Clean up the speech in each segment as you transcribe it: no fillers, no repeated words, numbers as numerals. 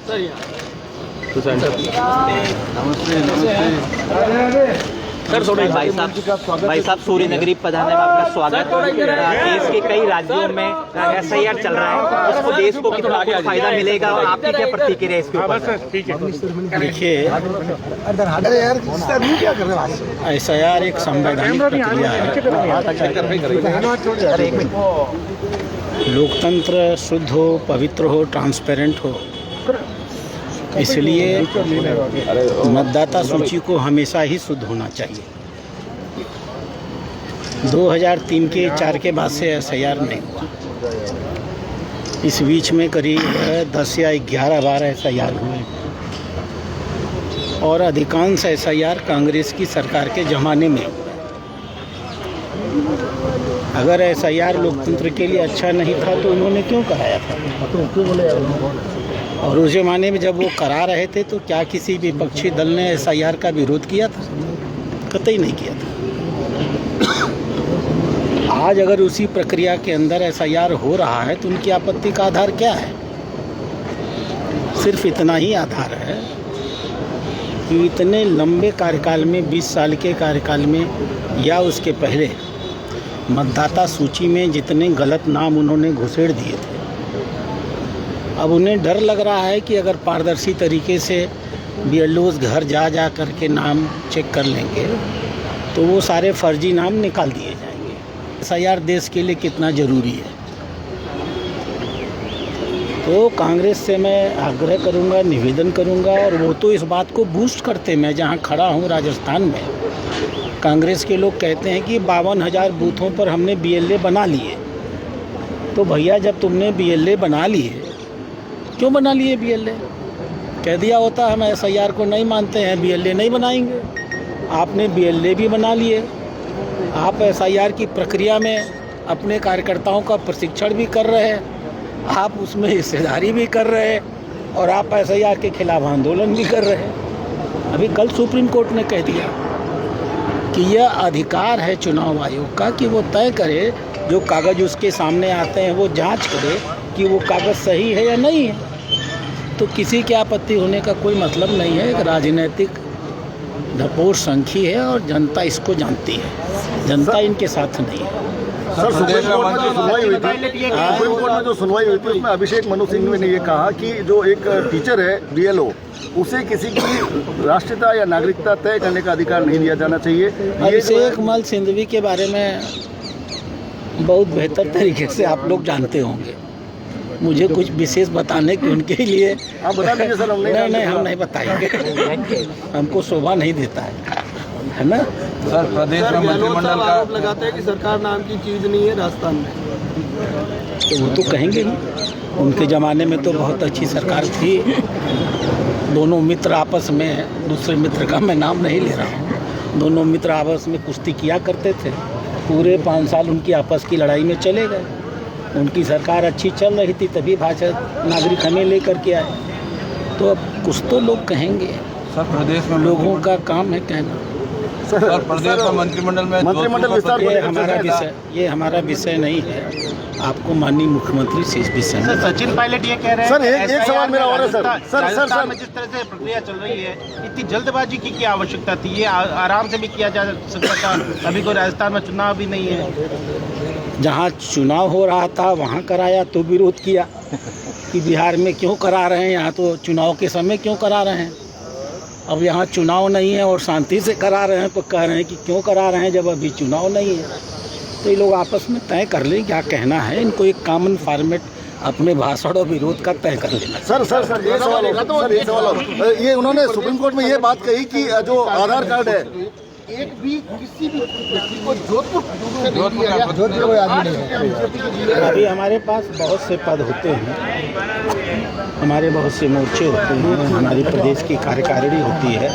भाई साहब सूर्य नगरी पधारने में आपका स्वागत। देश के कई राज्यों में SIR चल रहा है, उसको देश को कितना फायदा मिलेगा और आपकी क्या प्रतिक्रिया इसके ऊपर? देखिए, SIR एक संवैधानिक प्रक्रिया है। लोकतंत्र शुद्ध हो, पवित्र हो, ट्रांसपेरेंट हो, इसलिए मतदाता सूची को हमेशा ही शुद्ध होना चाहिए। 2003 के 4 के बाद से SIR नहीं हुआ। इस बीच में करीब 10 या 11 बार SIR हुए और अधिकांश SIR कांग्रेस की सरकार के ज़माने में हुए। अगर SIR लोकतंत्र के लिए अच्छा नहीं था तो उन्होंने क्यों कराया था? और उस ज़माने में जब वो करा रहे थे तो क्या किसी विपक्षी दल ने SIR का विरोध किया था? कतई नहीं किया था। आज अगर उसी प्रक्रिया के अंदर SIR हो रहा है तो उनकी आपत्ति का आधार क्या है? सिर्फ इतना ही आधार है कि इतने लंबे कार्यकाल में, 20 साल के कार्यकाल में या उसके पहले मतदाता सूची में जितने गलत नाम उन्होंने घुसेड़ दिए थे, अब उन्हें डर लग रहा है कि अगर पारदर्शी तरीके से BLOs घर जा कर के नाम चेक कर लेंगे तो वो सारे फर्जी नाम निकाल दिए जाएंगे। SIR देश के लिए कितना ज़रूरी है। तो कांग्रेस से मैं आग्रह करूंगा, निवेदन करूंगा, और वो तो इस बात को बूस्ट करते, मैं जहां खड़ा हूं राजस्थान में, कांग्रेस के लोग कहते हैं कि 52,000 बूथों पर हमने BLA बना लिए। तो भैया, जब तुमने BLA बना लिए, क्यों बना लिए BLA? कह दिया होता हम SIR को नहीं मानते हैं, BLA नहीं बनाएंगे। आपने BLA भी बना लिए। आप SIR की प्रक्रिया में अपने कार्यकर्ताओं का प्रशिक्षण भी कर रहे हैं, आप उसमें हिस्सेदारी भी कर रहे हैं और आप SIR के खिलाफ आंदोलन भी कर रहे हैं। अभी कल सुप्रीम कोर्ट ने कह दिया कि यह अधिकार है चुनाव आयोग का कि वो तय करे, जो कागज़ उसके सामने आते हैं वो जांच करे कि वो कागज़ सही है या नहीं है। तो किसी की आपत्ति होने का कोई मतलब नहीं है। एक राजनीतिक ढपोर संखी है और जनता इसको जानती है, जनता इनके साथ नहीं है। सर, सुप्रीम कोर्ट में जो सुनवाई हुई थी उसमें अभिषेक मनु सिंघवी ने ये कहा कि जो एक टीचर है BLO, उसे किसी की राष्ट्रीयता या नागरिकता तय करने का अधिकार नहीं दिया जाना चाहिए। अभिषेक मनु सिंघवी के बारे में बहुत बेहतर तरीके से आप लोग जानते होंगे। मुझे कुछ विशेष बताने के उनके लिए आप बता दीजिए सर। नहीं, हम नहीं बताएंगे, हमको शोभा नहीं देता है ना। सर, प्रदेश में मंत्रिमंडल का आरोप लगाते हैं कि सरकार नाम की चीज़ नहीं है राजस्थान में। तो वो तो कहेंगे ही, उनके ज़माने में तो बहुत अच्छी सरकार थी। दोनों मित्र आपस में, दूसरे मित्र का मैं नाम नहीं ले रहा हूँ, दोनों मित्र आपस में कुश्ती किया करते थे। पूरे 5 साल उनकी आपस की लड़ाई में चले गए। उनकी सरकार अच्छी चल रही थी, तभी भाषा नागरिक हमें लेकर के आए। तो अब कुछ तो लोग कहेंगे। सर, प्रदेश में लोगों का काम है कहना। सर, प्रदेश में मंत्रिमंडल विस्तार, ये हमारा विषय नहीं है। आपको माननीय मुख्यमंत्री से इस विषय में। सचिन पायलट ये कह रहे हैं सर, एक सवाल मेरा और है सर। राजस्थान में जिस तरह से प्रक्रिया चल रही है, इतनी जल्दबाजी की क्या आवश्यकता थी? ये आराम से भी किया जा सकता था। अभी कोई राजस्थान में चुनाव भी नहीं है। जहाँ चुनाव हो रहा था वहाँ कराया तो विरोध किया कि बिहार में क्यों करा रहे हैं, यहाँ तो चुनाव के समय क्यों करा रहे हैं। अब यहाँ चुनाव नहीं है और शांति से करा रहे हैं तो कह रहे हैं कि क्यों करा रहे हैं जब अभी चुनाव नहीं है। तो ये लोग आपस में तय कर लें क्या कहना है। इनको एक कॉमन फॉर्मेट अपने भाषण और विरोध का तय कर लेना। सर, ये सवाल होगा। ये उन्होंने सुप्रीम कोर्ट में ये बात कही कि जो आधार कार्ड है, एक भी किसी भी व्यक्ति को जोधपुर अभी हमारे पास बहुत से पद होते हैं, हमारे बहुत से मोर्चे होते हैं, हमारी प्रदेश की कार्यकारिणी होती है।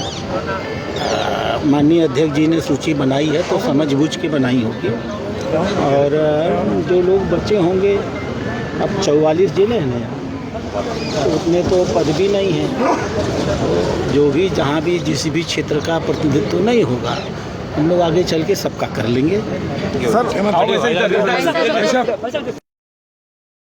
माननीय अध्यक्ष जी ने सूची बनाई है तो समझबूझ के बनाई होगी। और जो लोग बचे होंगे, अब 44 जिले हैं यहाँ, उतने तो पद भी नहीं हैं। जो भी जहाँ भी जिस भी क्षेत्र का प्रतिनिधित्व नहीं होगा, हम लोग आगे चल के सबका कर लेंगे। सर